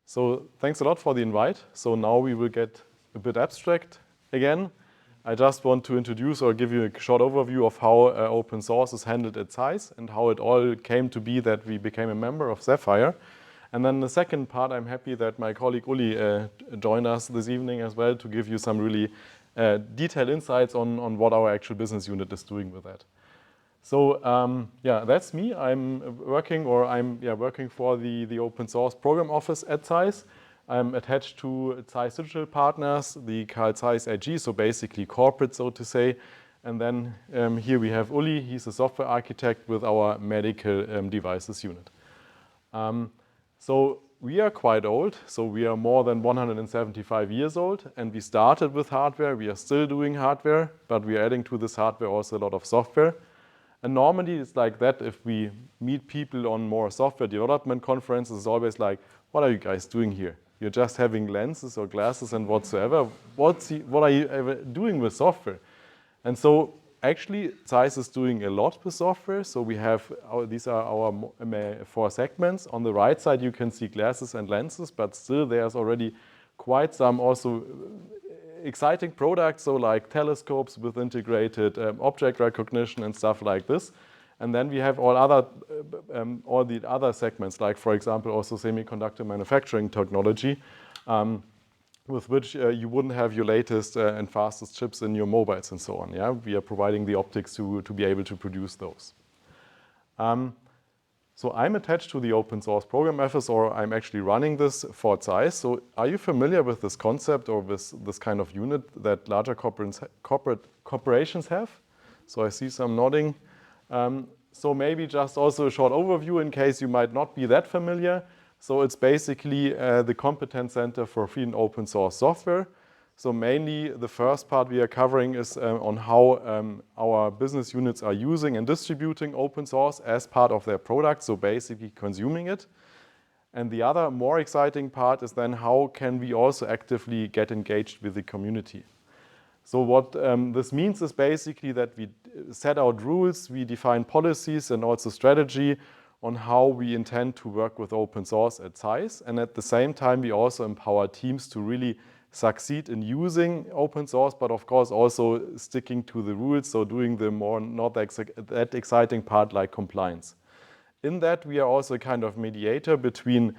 So thanks a lot for the invite. So now we will get a bit abstract again. I just want to introduce or give you a short overview of how open source is handled at Zeiss and how it all came to be that we became a member of Zephyr. And then the second part, I'm happy that my colleague Uli joined us this evening as well to give you some really detailed insights on what our actual business unit is doing with that. So yeah, that's me. I'm working for the open source program office at Zeiss. I'm attached to Zeiss Digital Partners, the Carl Zeiss AG, so basically corporate, so to say. And then here we have Uli. He's a software architect with our medical devices unit. So we are quite old. So we are more than 175 years old. And we started with hardware. We are still doing hardware, but we are adding to this hardware also a lot of software. And normally it's like that if we meet people on more software development conferences, it's always like, what are you guys doing here? You're just having lenses or glasses and whatsoever. What are you ever doing with software? And so actually Zeiss is doing a lot with software. So we have, these are our 4 segments. On the right side you can see glasses and lenses, but still there's already quite some also exciting products, so like telescopes with integrated object recognition and stuff like this. And then we have all the other segments, like for example also semiconductor manufacturing technology, with which you wouldn't have your latest and fastest chips in your mobiles and so on. Yeah, we are providing the optics to be able to produce those. So I'm attached to the open source program office, or I'm actually running this for Zeiss. So are you familiar with this concept or with this kind of unit that larger corporations have? So I see some nodding. So maybe just also a short overview in case you might not be that familiar. So it's basically the competence center for free and open source software. So mainly the first part we are covering is on how our business units are using and distributing open source as part of their product, so basically consuming it. And the other more exciting part is then how can we also actively get engaged with the community. So what this means is basically that we set out rules, we define policies and also strategy on how we intend to work with open source at Zeiss. And at the same time, we also empower teams to really succeed in using open source, but of course also sticking to the rules, so doing the more not that exciting part like compliance. In that, we are also a kind of mediator between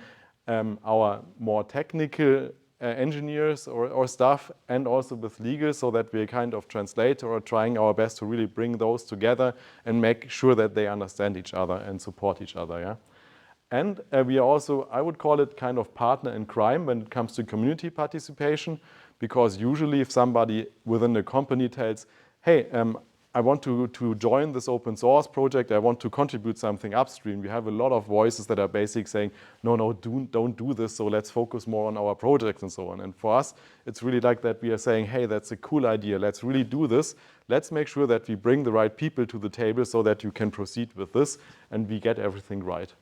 our more technical engineers or staff and also with legal, so that we are kind of translator or trying our best to really bring those together and make sure that they understand each other and support each other. Yeah? And we are also, I would call it kind of partner in crime when it comes to community participation, because usually if somebody within the company tells, hey, I want to join this open source project, I want to contribute something upstream, we have a lot of voices that are basically saying, no, don't do this, so let's focus more on our projects and so on. And for us, it's really like that we are saying, hey, that's a cool idea, let's really do this. Let's make sure that we bring the right people to the table so that you can proceed with this and we get everything right.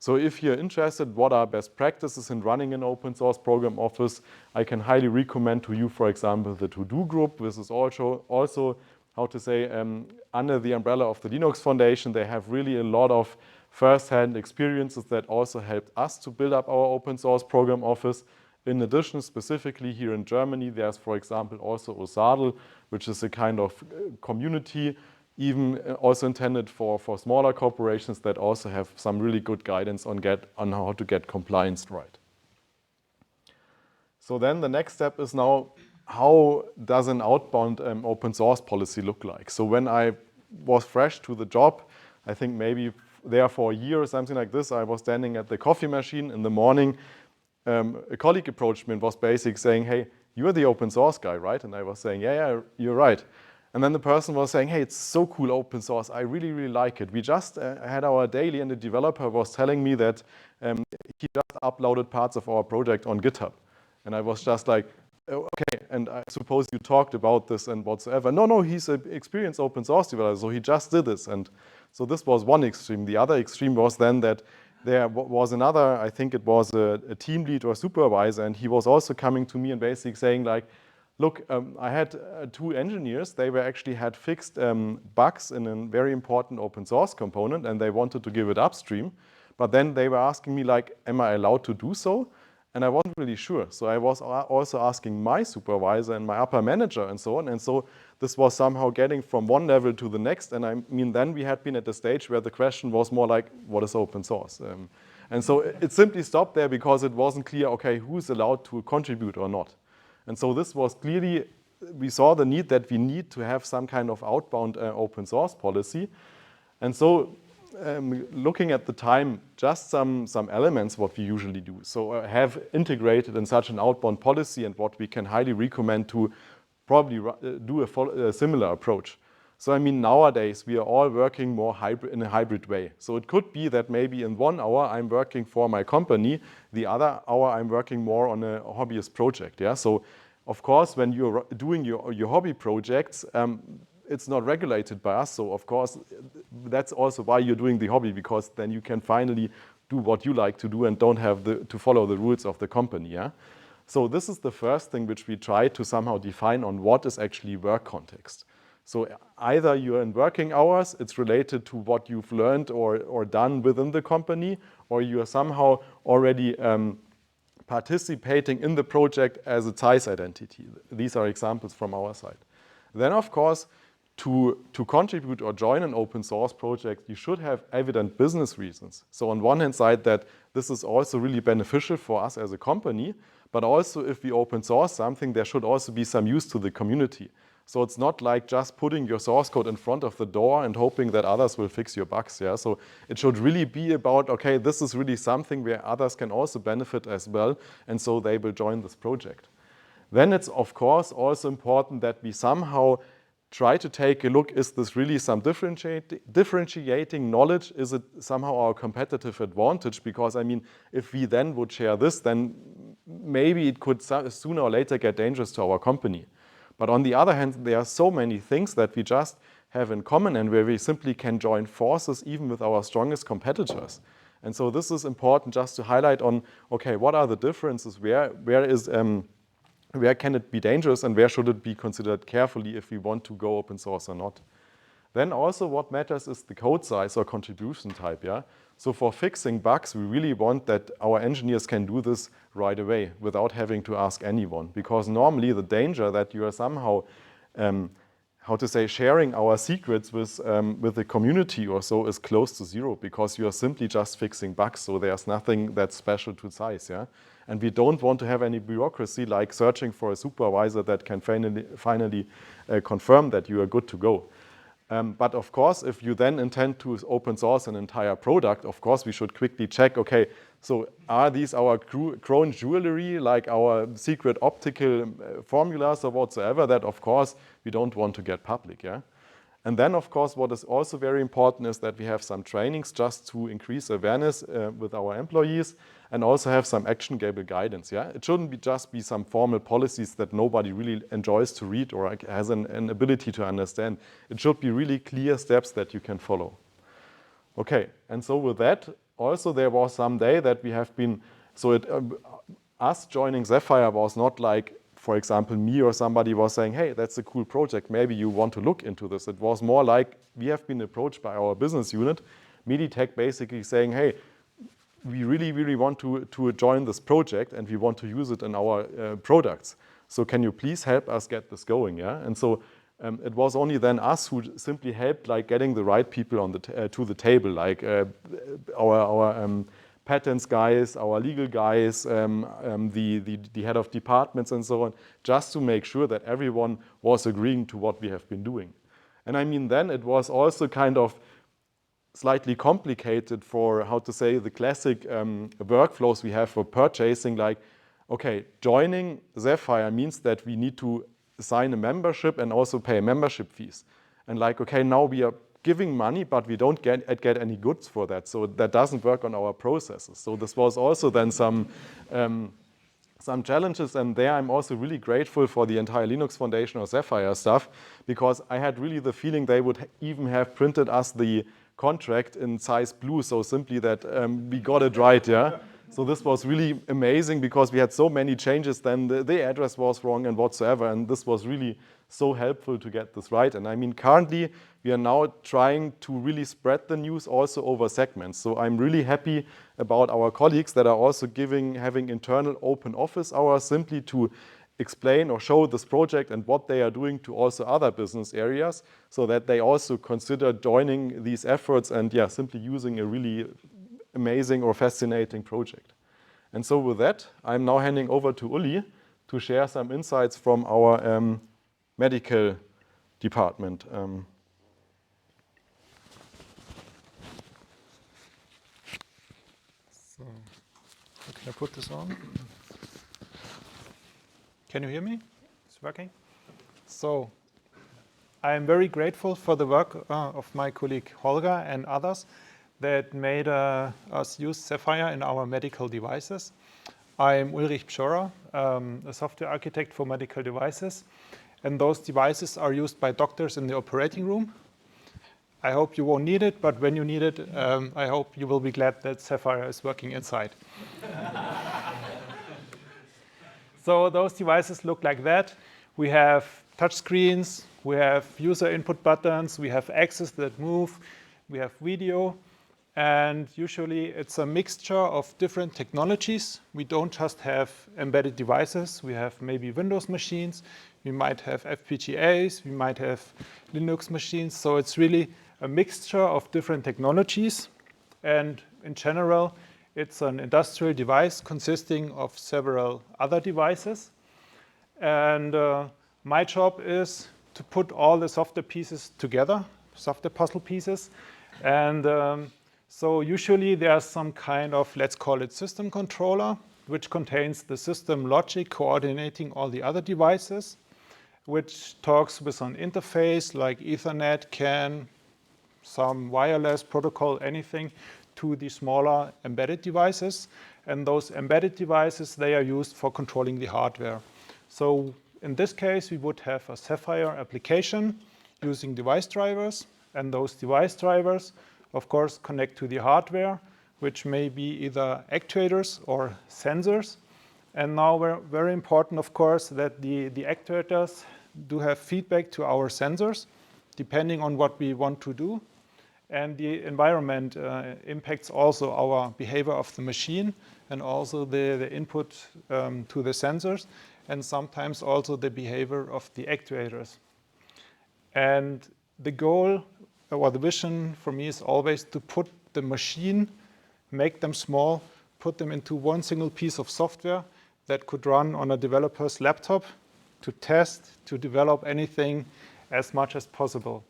So if you're interested, what are best practices in running an open source program office, I can highly recommend to you, for example, the to-do group. This is also how to say, under the umbrella of the Linux Foundation. They have really a lot of first-hand experiences that also helped us to build up our open source program office. In addition, specifically here in Germany, there's, for example, also Streidl, which is a kind of community even also intended for smaller corporations that also have some really good guidance on how to get compliance right. So then the next step is now, how does an outbound open source policy look like? So when I was fresh to the job, I think maybe there for a year or something like this, I was standing at the coffee machine in the morning. A colleague approached me and was basically saying, hey, you're the open source guy, right? And I was saying, yeah, you're right. And then the person was saying, hey, it's so cool open source. I really, really like it. We just had our daily, and the developer was telling me that he just uploaded parts of our project on GitHub. And I was just like, oh, okay, and I suppose you talked about this and whatsoever. No, he's an experienced open source developer, so he just did this. And so this was one extreme. The other extreme was then that there was another, I think it was a team lead or supervisor, and he was also coming to me and basically saying like, look, I had 2 engineers. They had fixed bugs in a very important open source component, and they wanted to give it upstream. But then they were asking me like, am I allowed to do so? And I wasn't really sure. So I was also asking my supervisor and my upper manager and so on. And so this was somehow getting from one level to the next. And I mean, then we had been at the stage where the question was more like, what is open source? And so it simply stopped there because it wasn't clear, okay, who's allowed to contribute or not. And so this was clearly, we saw the need that we need to have some kind of outbound open source policy. And so looking at the time, just some elements what we usually do. So have integrated in such an outbound policy and what we can highly recommend to probably do a similar approach. So I mean, nowadays we are all working more in a hybrid way. So it could be that maybe in 1 hour I'm working for my company, the other hour I'm working more on a hobbyist project. Yeah. So of course, when you're doing your hobby projects, it's not regulated by us. So of course, that's also why you're doing the hobby, because then you can finally do what you like to do and don't have to follow the rules of the company. Yeah. So this is the first thing which we try to somehow define on what is actually work context. So either you're in working hours, it's related to what you've learned or done within the company, or you are somehow already participating in the project as a Zeiss identity. These are examples from our side. Then, of course, to contribute or join an open source project, you should have evident business reasons. So on one hand side, that this is also really beneficial for us as a company, but also if we open source something, there should also be some use to the community. So it's not like just putting your source code in front of the door and hoping that others will fix your bugs. Yeah? So it should really be about, okay, this is really something where others can also benefit as well, and so they will join this project. Then it's, of course, also important that we somehow try to take a look, is this really some differentiating knowledge? Is it somehow our competitive advantage? Because, I mean, if we then would share this, then maybe it could sooner or later get dangerous to our company. But on the other hand, there are so many things that we just have in common and where we simply can join forces even with our strongest competitors. And so this is important just to highlight on, okay, what are the differences? Where can it be dangerous and where should it be considered carefully if we want to go open source or not? Then also what matters is the code size or contribution type. Yeah? So for fixing bugs, we really want that our engineers can do this right away without having to ask anyone. Because normally the danger that you are somehow, sharing our secrets with the community or so is close to zero, because you are simply just fixing bugs. So there's nothing that's special to Zeiss. Yeah? And we don't want to have any bureaucracy like searching for a supervisor that can finally confirm that you are good to go. But of course, if you then intend to open source an entire product, of course, we should quickly check, okay, so are these our crown jewelry, like our secret optical formulas or whatsoever, that of course we don't want to get public, yeah? And then, of course, what is also very important is that we have some trainings just to increase awareness with our employees and also have some actionable guidance. Yeah? It shouldn't just be some formal policies that nobody really enjoys to read or has an ability to understand. It should be really clear steps that you can follow. Okay, and so with that, also there was some day that we have been, so us joining Zephyr was not like, for example, me or somebody was saying, hey, that's a cool project, maybe you want to look into this. It was more like we have been approached by our business unit, Meditec, basically saying, hey, we really want to join this project and we want to use it in our products. So can you please help us get this going? Yeah? And so it was only then us who simply helped like getting the right people on to the table, like our patents guys, our legal guys, the head of departments and so on, just to make sure that everyone was agreeing to what we have been doing. And I mean, then it was also kind of slightly complicated for, how to say, the classic workflows we have for purchasing, like, okay, joining Zephyr means that we need to sign a membership and also pay membership fees. And like, okay, now we are giving money, but we don't get any goods for that. So that doesn't work on our processes. So this was also then some challenges. And there I'm also really grateful for the entire Linux Foundation or Zephyr stuff, because I had really the feeling they would even have printed us the contract in Zeiss blue, so simply that we got it right, yeah? So this was really amazing because we had so many changes, then the address was wrong and whatsoever, and this was really so helpful to get this right. And I mean, currently, we are now trying to really spread the news also over segments. So I'm really happy about our colleagues that are also having internal open office hours simply to explain or show this project and what they are doing to also other business areas so that they also consider joining these efforts and simply using a really amazing or fascinating project. And so with that, I'm now handing over to Uli to share some insights from our medical department. So, how can I put this on? Can you hear me? It's working? So, I am very grateful for the work of my colleague Holger and others that made us use Zephyr in our medical devices. I'm Ulrich Bschorer, a software architect for medical devices, and those devices are used by doctors in the operating room. I hope you won't need it, but when you need it, I hope you will be glad that Zephyr is working inside. So those devices look like that. We have touch screens, we have user input buttons, we have axes that move, we have video, and usually it's a mixture of different technologies. We don't just have embedded devices, we have maybe Windows machines, we might have FPGAs, we might have Linux machines, so it's really a mixture of different technologies, and in general, it's an industrial device consisting of several other devices. And my job is to put all the software pieces together, software puzzle pieces. And so usually there's some kind of, let's call it system controller, which contains the system logic coordinating all the other devices, which talks with an interface like Ethernet, CAN, some wireless protocol, anything, to the smaller embedded devices. And those embedded devices, they are used for controlling the hardware. So in this case, we would have a Zephyr application using device drivers. And those device drivers, of course, connect to the hardware, which may be either actuators or sensors. And now very important, of course, that the actuators do have feedback to our sensors, depending on what we want to do. And the environment impacts also our behavior of the machine and also the input to the sensors, and sometimes also the behavior of the actuators. And the goal or the vision for me is always to put the machine, make them small, put them into one single piece of software that could run on a developer's laptop to test, to develop anything as much as possible.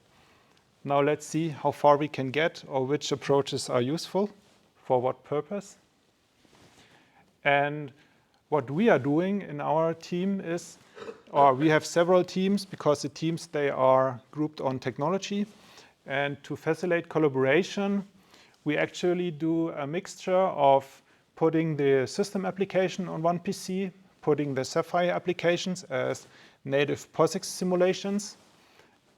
Now let's see how far we can get or which approaches are useful, for what purpose. And what we are doing in our team is, or we have several teams because the teams, they are grouped on technology. And to facilitate collaboration, we actually do a mixture of putting the system application on one PC, putting the Zephyr applications as native POSIX simulations,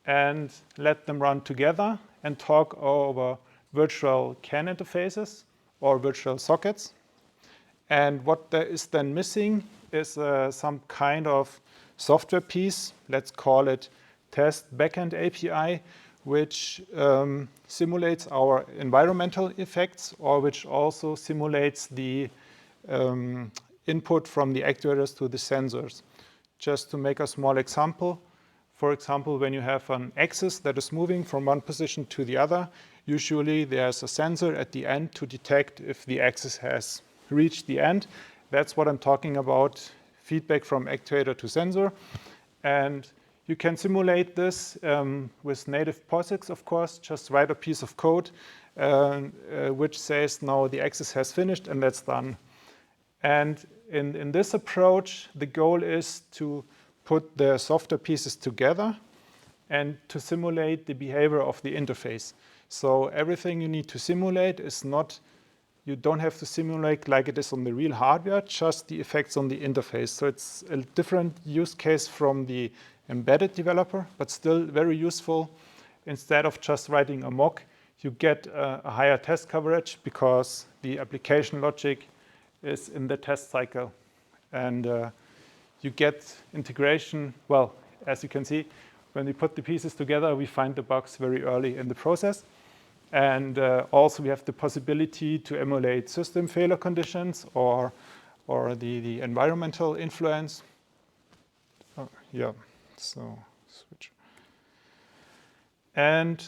and let them run together and talk over virtual CAN interfaces or virtual sockets. And what is then missing is some kind of software piece, let's call it test backend API, which simulates our environmental effects or which also simulates the input from the actuators to the sensors. Just to make a small example, for example, when you have an axis that is moving from one position to the other, usually there's a sensor at the end to detect if the axis has reached the end. That's what I'm talking about, feedback from actuator to sensor. And you can simulate this with native POSIX, of course. Just write a piece of code which says, now the axis has finished and that's done. And in this approach, the goal is to put the software pieces together and to simulate the behavior of the interface. So everything you need to simulate is not, you don't have to simulate like it is on the real hardware, just the effects on the interface. So it's a different use case from the embedded developer, but still very useful. Instead of just writing a mock, you get a higher test coverage because the application logic is in the test cycle. And you get integration. Well, as you can see, when we put the pieces together, we find the bugs very early in the process. And also we have the possibility to emulate system failure conditions or the environmental influence. Oh, yeah, so switch. And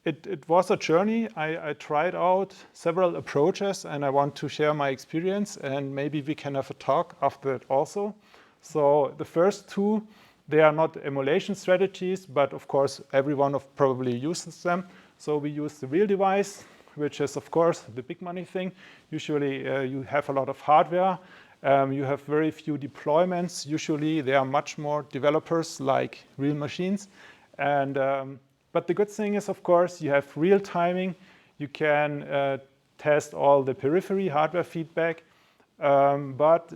it was a journey. I tried out several approaches, and I want to share my experience, and maybe we can have a talk after that also. So the first two, they are not emulation strategies, but of course everyone probably uses them. So we use the real device, which is of course the big money thing. Usually you have a lot of hardware. You have very few deployments. Usually there are much more developers like real machines. And but the good thing is, of course, you have real timing. You can test all the periphery hardware feedback, but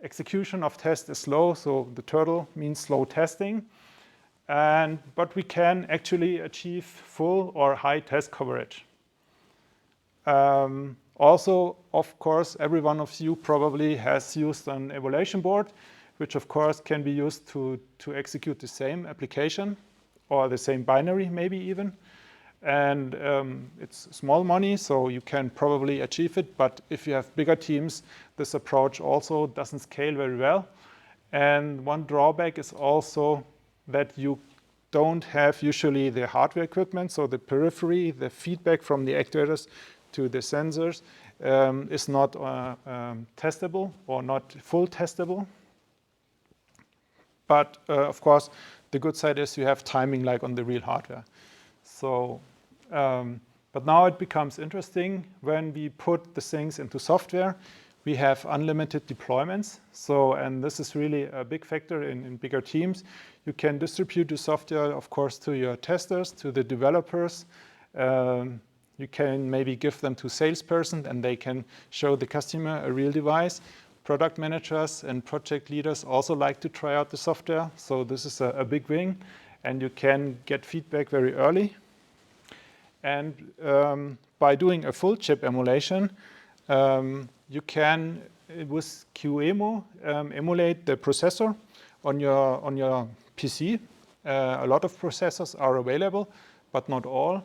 execution of test is slow, so the turtle means slow testing. But we can actually achieve full or high test coverage. Also, of course, every one of you probably has used an evaluation board, which of course can be used to execute the same application or the same binary, maybe even. And it's small money, so you can probably achieve it. But if you have bigger teams, this approach also doesn't scale very well. And one drawback is also that you don't have usually the hardware equipment, so the periphery, the feedback from the actuators to the sensors is not testable or not full testable. But of course, the good side is you have timing like on the real hardware. So, but now it becomes interesting when we put the things into software. We have unlimited deployments. So, and this is really a big factor in bigger teams. You can distribute the software, of course, to your testers, to the developers. You can maybe give them to salesperson, and they can show the customer a real device. Product managers and project leaders also like to try out the software. So this is a big win, and you can get feedback very early. And by doing a full chip emulation, you can, with QEMU, emulate the processor on your PC. A lot of processors are available, but not all.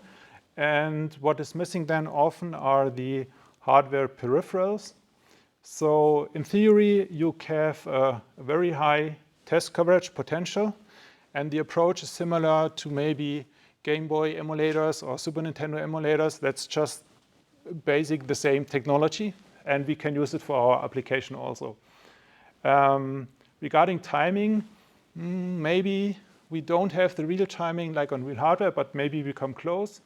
And what is missing then often are the hardware peripherals. So in theory, you have a very high test coverage potential. And the approach is similar to maybe Game Boy emulators or Super Nintendo emulators. That's just basic the same technology, and we can use it for our application also. Regarding timing, maybe we don't have the real timing like on real hardware, but maybe we come close.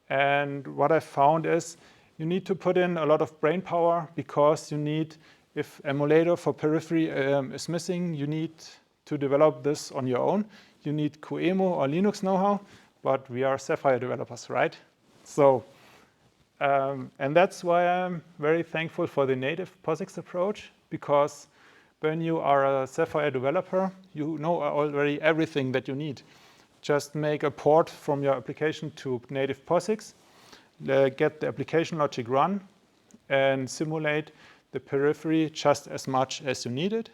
And what I found is you need to put in a lot of brain power, because you need, if emulator for periphery is missing, you need to develop this on your own. You need QEMU or Linux know-how, but we are Zephyr developers, right? So, and that's why I'm very thankful for the native POSIX approach, because when you are a Zephyr developer, you know already everything that you need. Just make a port from your application to native POSIX, get the application logic run, and simulate the periphery just as much as you need it.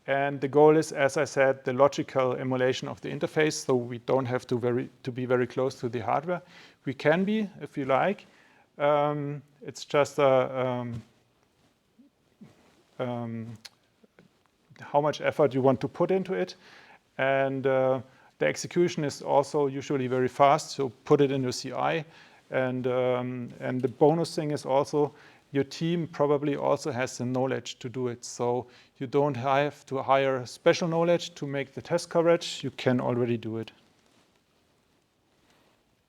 And the goal is, as I said, the logical emulation of the interface, so we don't have to be very close to the hardware. We can be, if you like. It's just how much effort you want to put into it. And the execution is also usually very fast, so put it in your CI. And the bonus thing is also your team probably also has the knowledge to do it. So you don't have to hire special knowledge to make the test coverage. You can already do it.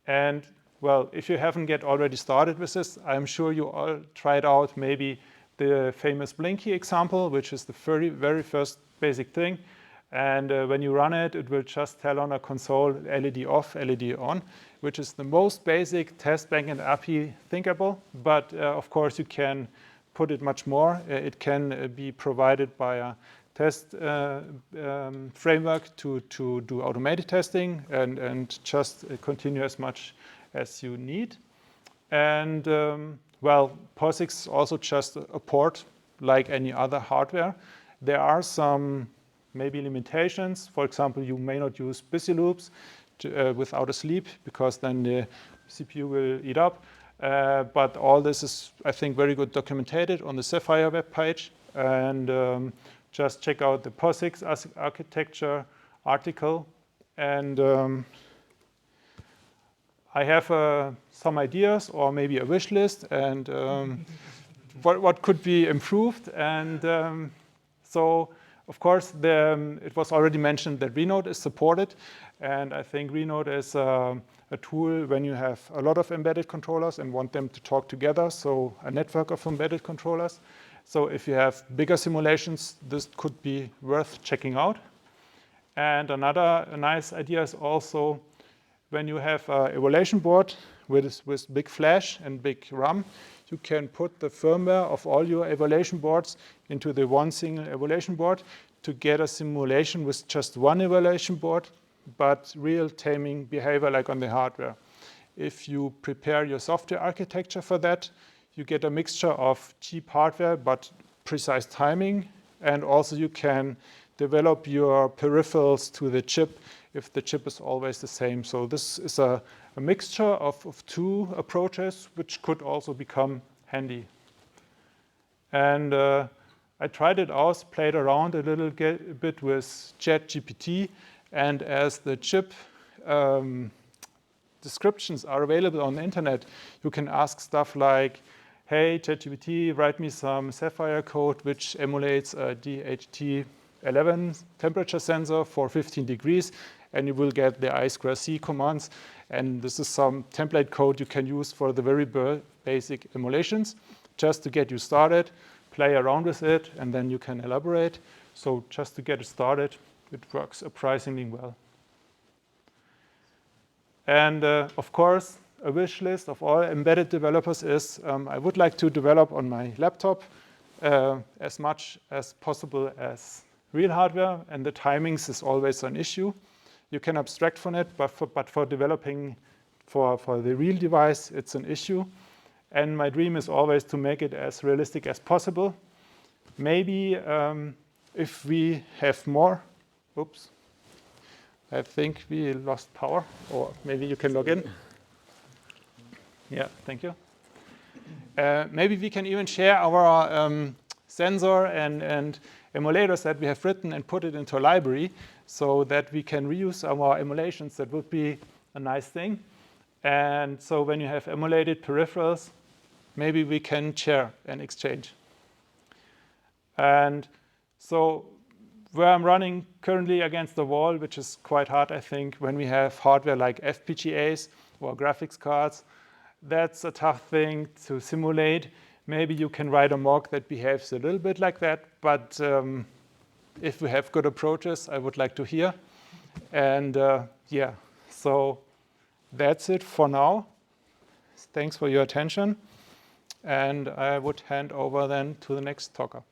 And well, if you haven't yet already started with this, I'm sure you all tried out maybe the famous Blinky example, which is the very first basic thing. And when you run it, it will just tell on a console LED off, LED on, which is the most basic test backend API thinkable. But of course, you can put it much more. It can be provided by a test framework to do automated testing and just continue as much as you need. And well, POSIX is also just a port like any other hardware. There are some maybe limitations. For example, you may not use busy loops without a sleep, because then the CPU will eat up. But all this is, I think, very good documented on the Zephyr web page. And just check out the POSIX architecture article. And I have some ideas, or maybe a wish list, and what could be improved. And so, of course, it was already mentioned that Renode is supported. And I think Renode is a tool when you have a lot of embedded controllers and want them to talk together, so a network of embedded controllers. So if you have bigger simulations, this could be worth checking out. And another nice idea is also when you have an evaluation board with big flash and big RAM, you can put the firmware of all your evaluation boards into the one single evaluation board to get a simulation with just one evaluation board, but real timing behavior like on the hardware. If you prepare your software architecture for that, you get a mixture of cheap hardware but precise timing, and also you can develop your peripherals to the chip if the chip is always the same. So this is a mixture of two approaches, which could also become handy. And I tried it out, played around a little bit with ChatGPT, and as the chip descriptions are available on the internet, you can ask stuff like, hey, ChatGPT, write me some Zephyr code which emulates a DHT11 temperature sensor for 15 degrees, and you will get the I2C commands. And this is some template code you can use for the very basic emulations, just to get you started, play around with it, and then you can elaborate. So just to get it started, it works surprisingly well. And of course, a wish list of all embedded developers is I would like to develop on my laptop as much as possible as real hardware, and the timings is always an issue. You can abstract from it, but for developing for the real device, it's an issue. And my dream is always to make it as realistic as possible. Maybe if we have more, oops, I think we lost power, or maybe you can log in. Yeah, thank you. Maybe we can even share our sensor and emulators that we have written and put it into a library so that we can reuse our emulations. That would be a nice thing. And so when you have emulated peripherals, maybe we can share and exchange. And so where I'm running currently against the wall, which is quite hard, I think, when we have hardware like FPGAs or graphics cards, that's a tough thing to simulate. Maybe you can write a mock that behaves a little bit like that, but if we have good approaches, I would like to hear. And yeah, so that's it for now. Thanks for your attention. And I would hand over then to the next talker.